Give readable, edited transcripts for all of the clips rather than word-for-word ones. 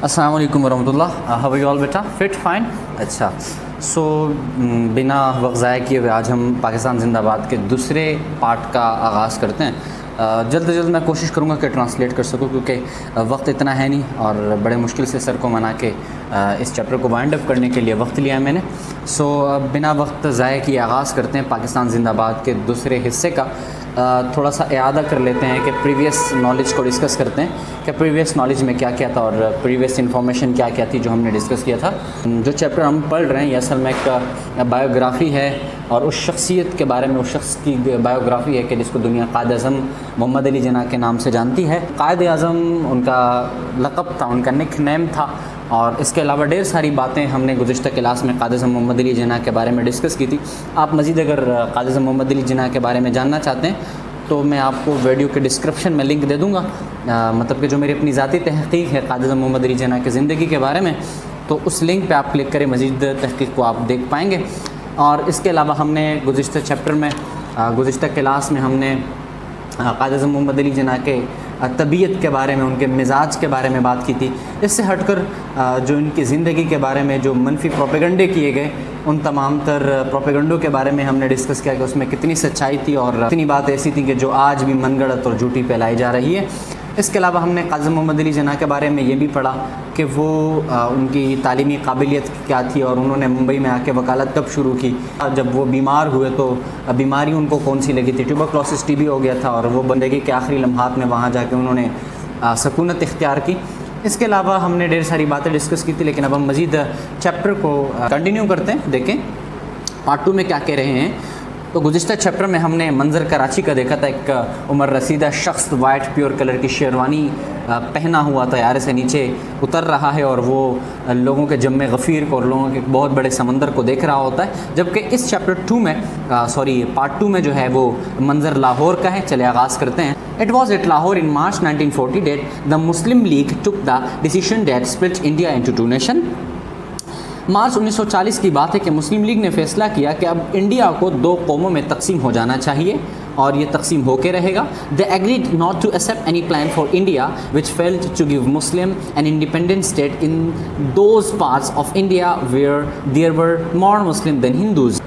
السلام علیکم ورحمۃ اللہ. ہاؤ آر یو آل بیٹا؟ Fit fine. اچھا سو بنا وقت ضائع کیے ہوئے آج ہم پاکستان زندہ باد کے دوسرے پارٹ کا آغاز کرتے ہیں. جلد از جلد میں کوشش کروں گا کہ ٹرانسلیٹ کر سکوں کیونکہ وقت اتنا ہے نہیں اور بڑے مشکل سے سر کو منا کے اس چیپٹر کو وائنڈ اپ کرنے کے لیے وقت لیا ہے میں نے. سو بنا وقت ضائع کیے آغاز کرتے ہیں پاکستان زندہ باد کے دوسرے حصے کا. تھوڑا سا اعادہ کر لیتے ہیں کہ پریویس نالج کو ڈسکس کرتے ہیں کہ پریویس نالج میں کیا کیا تھا اور پریویس انفارمیشن کیا کیا تھی جو ہم نے ڈسکس کیا تھا. جو چیپٹر ہم پڑھ رہے ہیں یہ اصل میں ایک بایوگرافی ہے اور اس شخصیت کے بارے میں اس شخص کی بایوگرافی ہے کہ جس کو دنیا قائد اعظم محمد علی جناح کے نام سے جانتی ہے. قائد اعظم ان کا لقب تھا, ان کا نک نیم تھا. اور اس کے علاوہ ڈھیر ساری باتیں ہم نے گزشتہ کلاس میں قائد اعظم محمد علی جناح کے بارے میں ڈسکس کی تھی. آپ مزید اگر قائد اعظم محمد علی جناح کے بارے میں جاننا چاہتے ہیں تو میں آپ کو ویڈیو کے ڈسکرپشن میں لنک دے دوں گا, مطلب کہ جو میری اپنی ذاتی تحقیق ہے قائد اعظم محمد علی جناح کی زندگی کے بارے میں, تو اس لنک پہ آپ کلک کریں, مزید تحقیق کو آپ دیکھ پائیں گے. اور اس کے علاوہ ہم نے گزشتہ چیپٹر میں گزشتہ کلاس میں ہم نے قائد اعظم محمد علی جناح کے طبیعت کے بارے میں, ان کے مزاج کے بارے میں بات کی تھی. اس سے ہٹ کر جو ان کی زندگی کے بارے میں جو منفی پروپیگنڈے کیے گئے ان تمام تر پروپیگنڈوں کے بارے میں ہم نے ڈسکس کیا کہ اس میں کتنی سچائی تھی اور کتنی بات ایسی تھی کہ جو آج بھی من گڑت اور جھوٹی پھیلائی جا رہی ہے. اس کے علاوہ ہم نے قائد اعظم محمد علی جناح کے بارے میں یہ بھی پڑھا کہ وہ ان کی تعلیمی قابلیت کیا تھی اور انہوں نے ممبئی میں آ کے وکالت کب شروع کی. جب وہ بیمار ہوئے تو بیماری ان کو کون سی لگی تھی؟ ٹیوبرکلوسس ٹی بی ہو گیا تھا اور وہ زندگی کے آخری لمحات میں وہاں جا کے انہوں نے سکونت اختیار کی. اس کے علاوہ ہم نے ڈھیر ساری باتیں ڈسکس کی تھی, لیکن اب ہم مزید چیپٹر کو کنٹینیو کرتے ہیں. دیکھیں پارٹ 2 میں کیا کہہ رہے ہیں. تو گزشتہ چیپٹر میں ہم نے منظر کراچی کا دیکھا تھا. ایک عمر رسیدہ شخص وائٹ پیور کلر کی شیروانی پہنا ہوا طیارے سے نیچے اتر رہا ہے اور وہ لوگوں کے جم غفیر کو اور لوگوں کے بہت بڑے سمندر کو دیکھ رہا ہوتا ہے. جبکہ اس چیپٹر 2 میں پارٹ 2 میں جو ہے وہ منظر لاہور کا ہے. چلے آغاز کرتے ہیں. It was at Lahore in March 1940 that the Muslim League took the decision that split India into two nations. March 1940 کی بات ہے کہ مسلم لیگ نے فیصلہ کیا کہ اب انڈیا کو دو قوموں میں تقسیم ہو جانا چاہیے اور یہ تقسیم ہو کے رہے گا. They agreed not to accept any plan for India which failed to give Muslim an independent state in those parts of India where there were more Muslim than Hindus.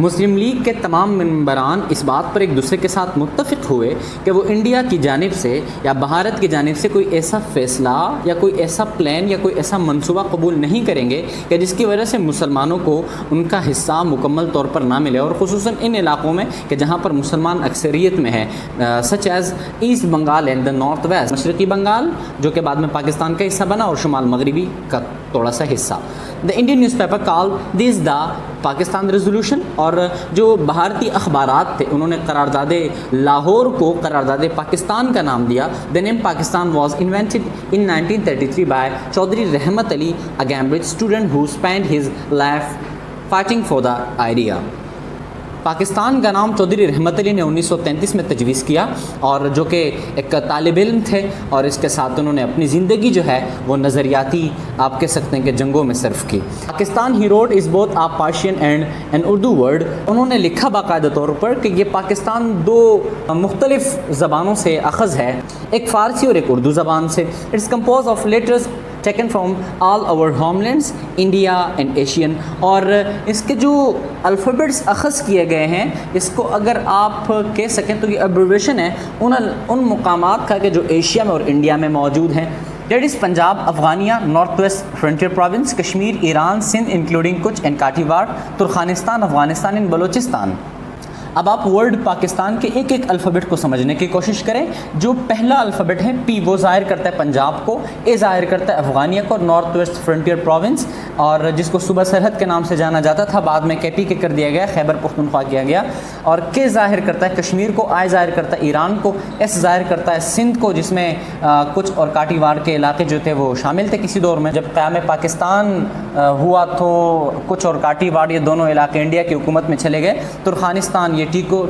Muslim league کے تمام ممبران اس بات پر ایک دوسرے کے ساتھ متفق ہوئے کہ وہ انڈیا کی جانب سے یا بھارت کی جانب سے کوئی ایسا فیصلہ یا کوئی ایسا پلان یا کوئی ایسا منصوبہ قبول نہیں کریں گے کہ جس کی وجہ سے مسلمانوں کو ان کا حصہ مکمل طور پر نہ ملے, اور خصوصاً ان علاقوں میں کہ جہاں پر مسلمان اکثریت میں ہے, such as east Bengal and the north west, مشرقی بنگال جو کہ بعد میں پاکستان کا حصہ بنا اور شمال مغربی کا تھوڑا سا حصہ. The Indian news paper call this the Pakistan resolution, اور جو بھارتی اخبارات تھے انہوں نے قرارداد لاہور کو قرارداد پاکستان کا نام دیا. The name Pakistan was invented in 1933 by Chaudhry Rahmat Ali, a Cambridge student who spent his life fighting for the idea. Pakistan کا نام چودھری رحمت علی نے 1933 میں تجویز کیا, اور جو کہ ایک طالب علم تھے اور اس کے ساتھ انہوں نے اپنی زندگی جو ہے وہ نظریاتی آپ کہہ سکتے ہیں کہ جنگوں میں صرف کی. پاکستان ہی wrote is both a Persian and an Urdu word, انہوں نے لکھا باقاعدہ طور پر کہ یہ پاکستان دو مختلف زبانوں سے اخذ ہے, ایک فارسی اور ایک اردو زبان سے. It's compose of letters taken from all our homelands, India and Asian, اور اس کے جو الفابیٹس اخذ کیے گئے ہیں اس کو اگر آپ کہہ سکیں تو یہ ایبریویشن ہے ان مقامات کا کہ جو ایشیا میں اور انڈیا میں موجود ہیں. That is Punjab, Afghania, North West Frontier Province, Kashmir, Iran, Sindh including Kutch and Kathiawar, Turkmenistan, Afghanistan and Baluchistan. اب آپ ورڈ پاکستان کے ایک ایک الفابیٹ کو سمجھنے کی کوشش کریں. جو پہلا الفابیٹ ہے پی وہ ظاہر کرتا ہے پنجاب کو, اے ظاہر کرتا ہے افغانیہ کو, نارتھ ویسٹ فرنٹیئر پروونس اور جس کو صوبہ سرحد کے نام سے جانا جاتا تھا بعد میں کے پی کے کر دیا گیا, خیبر پختونخوا کیا گیا, اور کے ظاہر کرتا ہے کشمیر کو, آئی ظاہر کرتا ہے ایران کو, ایس ظاہر کرتا ہے سندھ کو جس میں کچھ اور کاٹھیوار کے علاقے جو تھے وہ شامل تھے کسی دور میں. جب قیام پاکستان ہوا تو کچھ اور کاٹھیوار یہ دونوں علاقے انڈیا کی حکومت میں چلے گئے. ترکمانستان یہ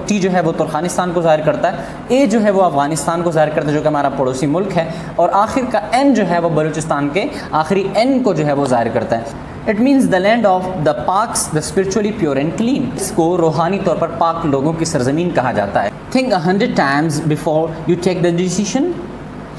ٹی جو ہے وہ ترکمانستان کو ظاہر کرتا ہے, اے جو ہے وہ افغانستان کو ظاہر کرتا ہے جو کہ ہمارا پڑوسی ملک ہے, اور آخر کا این جو ہے وہ بلوچستان کے آخری این کو جو ہے وہ ظاہر کرتا ہے. It means the land of the Paks, the spiritually pure and clean. اس کو روحانی طور پر پاک لوگوں کی سرزمین کہا جاتا ہے. Think 100 times before you take the decision.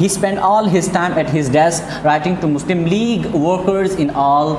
he spent all his time at his desk writing to Muslim League workers in all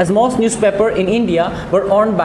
As most newspaper in India were owned by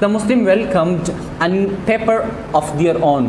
The Muslim welcomed a paper of their own।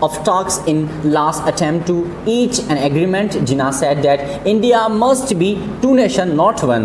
of talks in last attempt to reach an agreement. Jinnah said that India must be 2 nations not 1।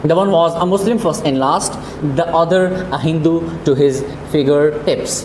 The one was a Muslim first and last, the other a Hindu to his fingertips।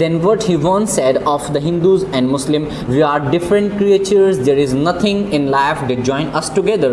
then what he once said of the Hindus and Muslim, we are different creatures, there is nothing in life that join us together।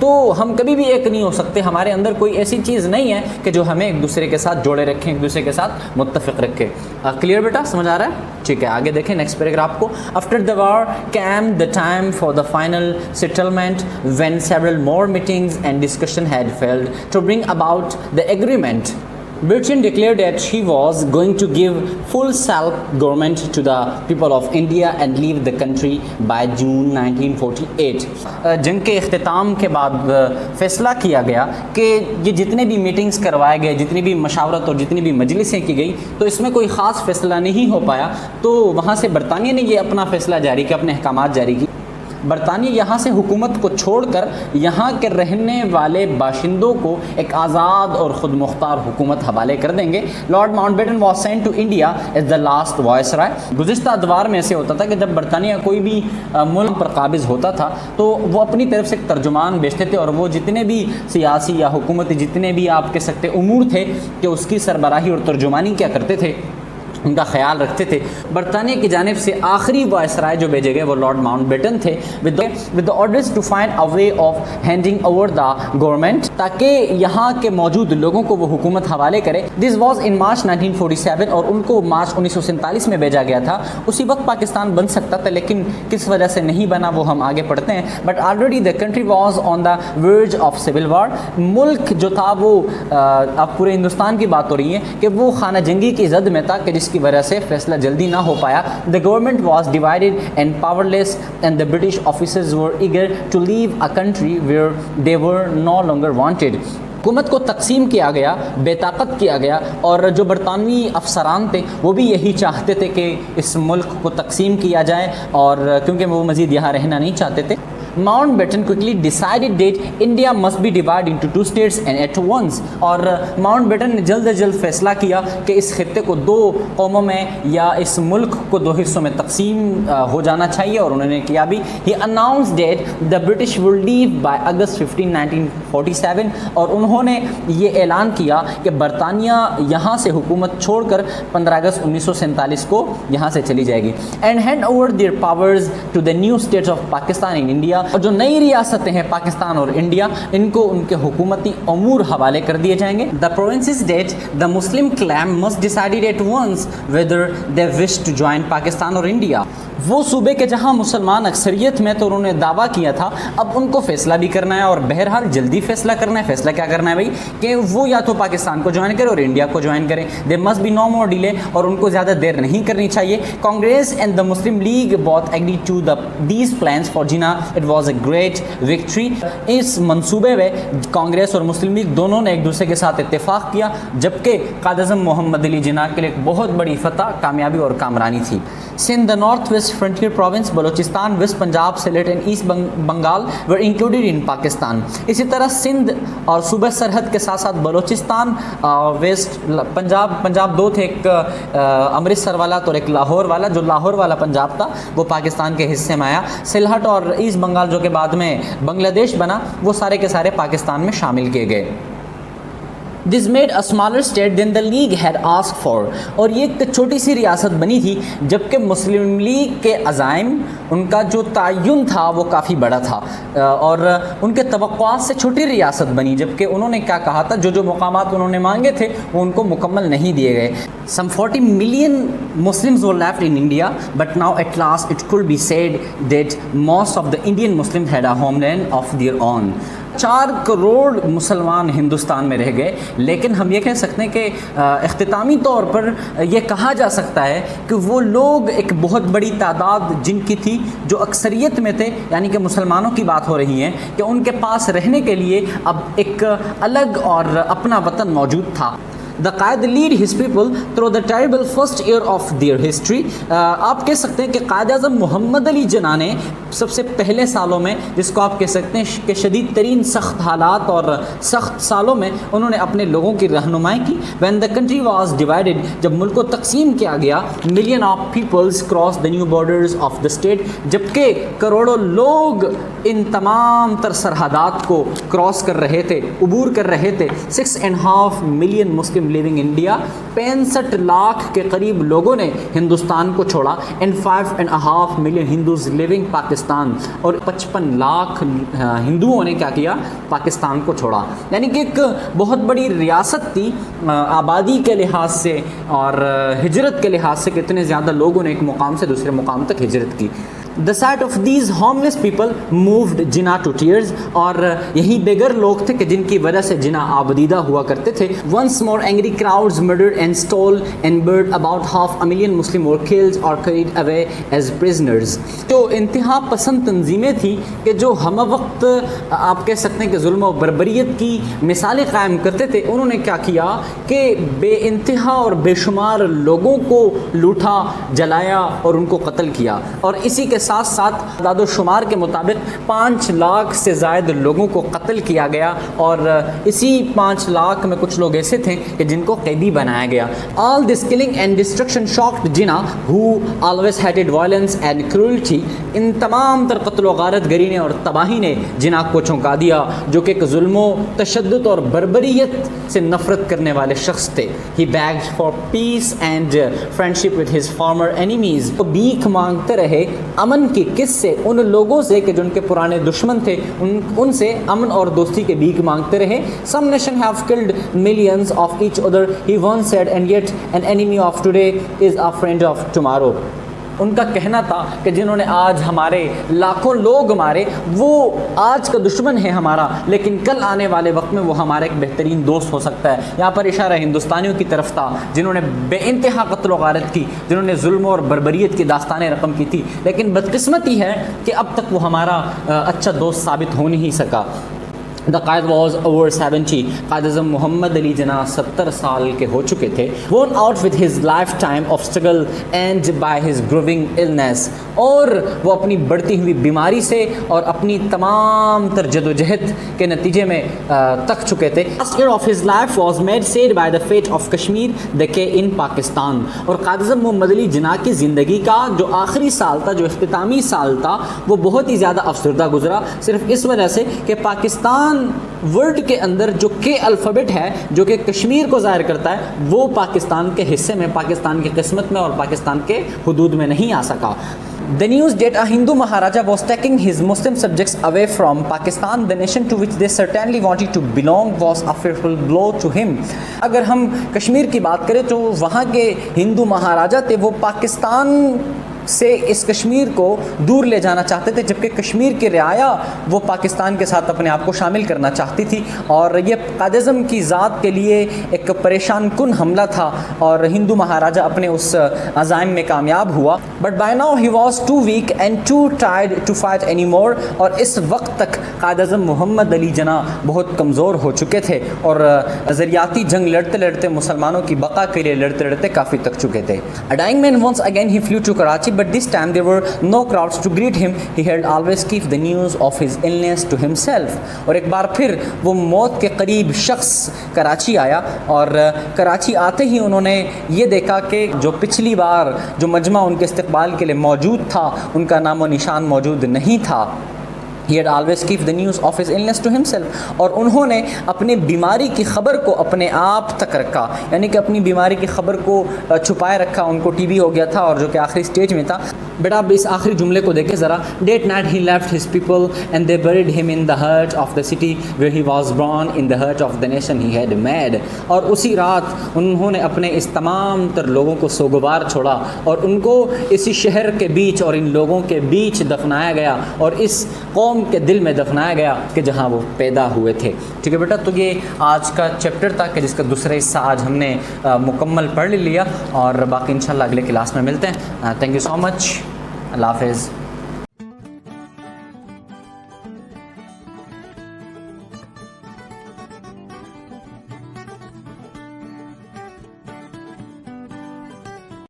تو ہم کبھی بھی ایک نہیں ہو سکتے. ہمارے اندر کوئی ایسی چیز نہیں ہے کہ جو ہمیں ایک دوسرے کے ساتھ جوڑے رکھیں, ایک دوسرے کے ساتھ متفق رکھے. کلیئر بیٹا, سمجھ آ رہا ہے؟ ٹھیک ہے, آگے دیکھیں نیکسٹ پیراگراف کو. After the war came the time for the final settlement when several more meetings and discussion had failed to bring about the agreement. Britain declared that she was going to give full self-government to the people of India and leave the country by June 1948. جنگ کے اختتام کے بعد فیصلہ کیا گیا کہ یہ جتنے بھی میٹنگز کروائے گئے, جتنی بھی مشاورت اور جتنی بھی مجلسیں کی گئی, تو اس میں کوئی خاص فیصلہ نہیں ہو پایا. تو وہاں سے برطانیہ نے یہ اپنا فیصلہ جاری کیا, اپنے احکامات جاری کی. برطانیہ یہاں سے حکومت کو چھوڑ کر یہاں کے رہنے والے باشندوں کو ایک آزاد اور خود مختار حکومت حوالے کر دیں گے. Lord Mountbatten was sent to India as the last viceroy. گزشتہ ادوار میں ایسے ہوتا تھا کہ جب برطانیہ کوئی بھی ملک پر قابض ہوتا تھا تو وہ اپنی طرف سے ایک ترجمان بھیجتے تھے, اور وہ جتنے بھی سیاسی یا حکومتی جتنے بھی آپ کہہ سکتے امور تھے کہ اس کی سربراہی اور ترجمانی کیا کرتے تھے, ان کا خیال رکھتے تھے. برطانیہ کی جانب سے آخری وائس رائے جو بھیجے گئے وہ لارڈ ماؤنٹ بیٹن تھے, with the orders to find a way of handing over the government, تاکہ یہاں کے موجود لوگوں کو وہ حکومت حوالے کرے. This was in March 1947, اور ان کو مارچ 1947 میں بھیجا گیا تھا. اسی وقت پاکستان بن سکتا تھا, لیکن کس وجہ سے نہیں بنا وہ ہم آگے پڑھتے ہیں. But already the country was on the verge of civil war. ملک جو تھا وہ اب پورے ہندوستان کی بات ہو رہی ہے کہ وہ خانہ جنگی کی زد میں تھا, کہ جس کی وجہ سے فیصلہ جلدی نہ ہو پایا. The government was divided and powerless, and the British officers were eager to leave a country where they were no longer wanted. حکومت کو تقسیم کیا گیا, بے طاقت کیا گیا, اور جو برطانوی افسران تھے وہ بھی یہی چاہتے تھے کہ اس ملک کو تقسیم کیا جائے, اور کیونکہ وہ مزید یہاں رہنا نہیں چاہتے تھے. Mountbatten quickly decided that India must be divided into two states and at once. اور ماؤنٹ بیٹن نے جلد از جلد فیصلہ کیا کہ اس خطے کو دو قوموں میں یا اس ملک کو دو حصوں میں تقسیم ہو جانا چاہیے, اور انہوں نے کیا بھی. He announced that the British would leave by August 15, 1947. اور انہوں نے یہ اعلان کیا کہ برطانیہ یہاں سے حکومت چھوڑ کر 15 اگست 1947 کو یہاں سے چلی جائے گی. And hand over their powers to the new states of Pakistan and India. اور جو نئی ریاستیں ہیں پاکستان اور انڈیا, ان کو ان کے حکومتی امور حوالے کر دیے جائیں گے. The provinces that the Muslim claim must decide at once whether they wish to join Pakistan or India. وہ صوبے کے جہاں مسلمان اکثریت میں تو انہوں نے دعویٰ کیا تھا, اب ان کو فیصلہ بھی کرنا ہے, اور بہرحال جلدی فیصلہ کرنا ہے. فیصلہ کیا کرنا ہے بھائی, کہ وہ یا تو پاکستان کو جوائن کرے اور انڈیا کو جوائن کرے. There must be no more delay, اور ان کو زیادہ دیر نہیں کرنی چاہیے. Congress and the Muslim League both agreed to these plans for Jinnah. It was a great victory. اس منصوبے میں کانگریس اور مسلم لیگ دونوں نے ایک دوسرے کے ساتھ اتفاق کیا, جبکہ قائد اعظم محمد علی جناح کے لیے ایک بہت بڑی فتح, کامیابی اور کامرانی تھی. Sindh, the northwest frontier province, Balochistan, West Punjab, Sylhet and East Bengal were included in Pakistan. اسی طرح سندھ اور صوبہ سرحد کے ساتھ ساتھ بلوچستان, ویسٹ پنجاب دو تھے, ایک امرتسر والا تو ایک لاہور والا. جو لاہور والا پنجاب تھا وہ پاکستان کے حصے میں آیا. سلہٹ اور ایسٹ بنگال جو کہ بعد میں بنگلہ دیش بنا, وہ سارے کے سارے پاکستان میں شامل کیے گئے. This made a smaller state than the League had asked for. اور یہ ایک چھوٹی سی ریاست بنی تھی, جبکہ مسلم لیگ کے عزائم, ان کا جو تعین تھا وہ کافی بڑا تھا, اور ان کے توقعات سے چھوٹی ریاست بنی, جبکہ انہوں نے کیا کہا تھا, جو مقامات انہوں نے مانگے تھے وہ ان کو مکمل نہیں دیے گئے. Some 40 million Muslims were left in India, but now at last it could be said that most of the Indian Muslims had a homeland of their own. 4 crore مسلمان ہندوستان میں رہ گئے, لیکن ہم یہ کہہ سکتے ہیں کہ اختتامی طور پر یہ کہا جا سکتا ہے کہ وہ لوگ ایک بہت بڑی تعداد جن کی تھی جو اکثریت میں تھے, یعنی کہ مسلمانوں کی بات ہو رہی ہے, کہ ان کے پاس رہنے کے لیے اب ایک الگ اور اپنا وطن موجود تھا. The Quaid lead his people through the terrible first year of their history. آپ کہہ سکتے ہیں کہ قائد اعظم محمد علی جناح نے سب سے پہلے سالوں میں, جس کو آپ کہہ سکتے ہیں کہ شدید ترین سخت حالات اور سخت سالوں میں, انہوں نے اپنے لوگوں کی رہنمائی کی. When the country was divided, جب ملک کو تقسیم کیا گیا, million of peoples crossed the new borders of the state. جبکہ کروڑوں لوگ ان تمام تر سرحدات کو کراس کر رہے تھے, عبور کر رہے تھے. 6.5 million Muslim living India, 65 lakh کے قریب لوگوں نے ہندوستان کو چھوڑا، and 5.5 million Hindus living Pakistan, اور 55 لاکھ ہندوؤں نے کیا کیا، پاکستان کو چھوڑا. یعنی کہ ایک بہت بڑی ریاست تھی آبادی کے لحاظ سے اور ہجرت کے لحاظ سے، کتنے زیادہ لوگوں نے ایک مقام سے دوسرے مقام تک ہجرت کی. The sight of these homeless people moved Jinnah to tears. اور یہی بےگر لوگ تھے کہ جن کی وجہ سے جناح آبدیدہ ہوا کرتے تھے. Once more angry crowds murdered and stole and burned. About 500,000 Muslims were killed or carried away as prisoners. جو انتہا پسند تنظیمیں تھیں کہ جو ہم وقت آپ کہہ سکتے ہیں کہ ظلم و بربریت کی مثالیں قائم کرتے تھے، انہوں نے کیا کیا کہ بے انتہا اور بے شمار لوگوں کو لوٹا، جلایا اور ان کو قتل کیا. اور اسی کے ساتھ ساتھ اعداد و شمار کے مطابق 5 لاکھ سے زائد لوگوں کو قتل کیا گیا، اور اسی 5 لاکھ میں کچھ لوگ ایسے تھے کہ جن کو قیدی بنایا گیا. All this killing and destruction shocked Jinnah, who always hated violence and cruelty. ان تمام تر قتل و غارت گری نے اور تباہی نے جناح کو چونکا دیا، جو کہ ایک ظلم و تشدد اور بربریت سے نفرت کرنے والے شخص تھے. He begged for peace and friendship with his former enemies. وہ بھیک مانگتے رہے امن کی، کس سے؟ ان لوگوں سے کہ جو ان کے پرانے دشمن تھے، ان سے امن اور دوستی کے بھیک مانگتے رہے. Some nations have killed millions of each other, he once said, and yet an enemy of today is a friend of tomorrow. ان کا کہنا تھا کہ جنہوں نے آج ہمارے لاکھوں لوگ مارے، وہ آج کا دشمن ہے ہمارا، لیکن کل آنے والے وقت میں وہ ہمارا ایک بہترین دوست ہو سکتا ہے. یہاں پر اشارہ ہندوستانیوں کی طرف تھا جنہوں نے بے انتہا قتل و غارت کی، جنہوں نے ظلم اور بربریت کی داستانیں رقم کی تھی، لیکن بدقسمتی ہے کہ اب تک وہ ہمارا اچھا دوست ثابت ہو نہیں سکا. The Quaid was over 70. Quaid Azam محمد علی جناح 70 سال کے ہو چکے تھے. worn out with his lifetime of struggle and by his growing illness. اور وہ اپنی بڑھتی ہوئی بیماری سے اور اپنی تمام تر جدوجہد کے نتیجے میں تک چکے تھے. last year of his life was made sad by the fate of Kashmir, decay in Pakistan. اور قائد اعظم محمد علی جناح کی زندگی کا جو آخری سال تھا، جو اختتامی سال تھا، وہ بہت ہی زیادہ افسردہ گزرا، صرف اس وجہ سے کہ پاکستان ورڈ کے اندر جو کے الفابیٹ ہے، جو کہ کشمیر کو ظاہر کرتا ہے، وہ پاکستان کے حصے میں، پاکستان کی قسمت میں اور پاکستان کے حدود میں نہیں آ سکا. The news that a Hindu Maharaja was taking his Muslim subjects away from Pakistan, the nation to which they certainly wanted to belong, was a fearful blow to him. اگر ہم کشمیر کی بات کریں تو وہاں کے ہندو مہاراجا تھے، وہ پاکستان سے اس کشمیر کو دور لے جانا چاہتے تھے، جبکہ کشمیر کی رعایا وہ پاکستان کے ساتھ اپنے آپ کو شامل کرنا چاہتی تھی. اور یہ قائد اعظم کی ذات کے لیے ایک پریشان کن حملہ تھا، اور ہندو مہاراجا اپنے اس عزائم میں کامیاب ہوا. But by now he was too weak and too tired to fight anymore. اور اس وقت تک قائد اعظم محمد علی جناح بہت کمزور ہو چکے تھے اور نظریاتی جنگ لڑتے لڑتے، مسلمانوں کی بقا کے لیے لڑتے لڑتے کافی تک چکے تھے. A dying man once again he flew to Karachi, but this time there were no crowds to greet him. He had always kept the news of his illness to himself. اور ایک بار پھر وہ موت کے قریب شخص کراچی آیا، اور کراچی آتے ہی انہوں نے یہ دیکھا کہ جو پچھلی بار جو مجمع ان کے استقبال کے لیے موجود تھا، ان کا نام و نشان موجود نہیں تھا. He had always kept the news of his illness to himself. اور انہوں نے اپنی بیماری کی خبر کو اپنے آپ تک رکھا، یعنی کہ اپنی بیماری کی خبر کو چھپائے رکھا. ان کو ٹی بی ہو گیا تھا اور جو کہ آخری سٹیج میں تھا. بیٹا اب اس آخری جملے کو دیکھیں ذرا. That night he left his people and they buried him in the heart of the city where he was born, in the heart of the nation he had made. اور اسی رات انہوں نے اپنے اس تمام تر لوگوں کو سوگوار چھوڑا اور ان کو اسی شہر کے بیچ اور ان لوگوں کے بیچ دفنایا گیا، اور اس قوم کے دل میں دفنایا گیا کہ جہاں وہ پیدا ہوئے تھے. ٹھیک ہے بیٹا، تو یہ آج کا چیپٹر تھا کہ جس کا دوسرا حصہ آج ہم نے مکمل پڑھ لیا، اور باقی انشاءاللہ اگلے کلاس میں ملتے ہیں. تھینک یو سو مچ. اللہ حافظ.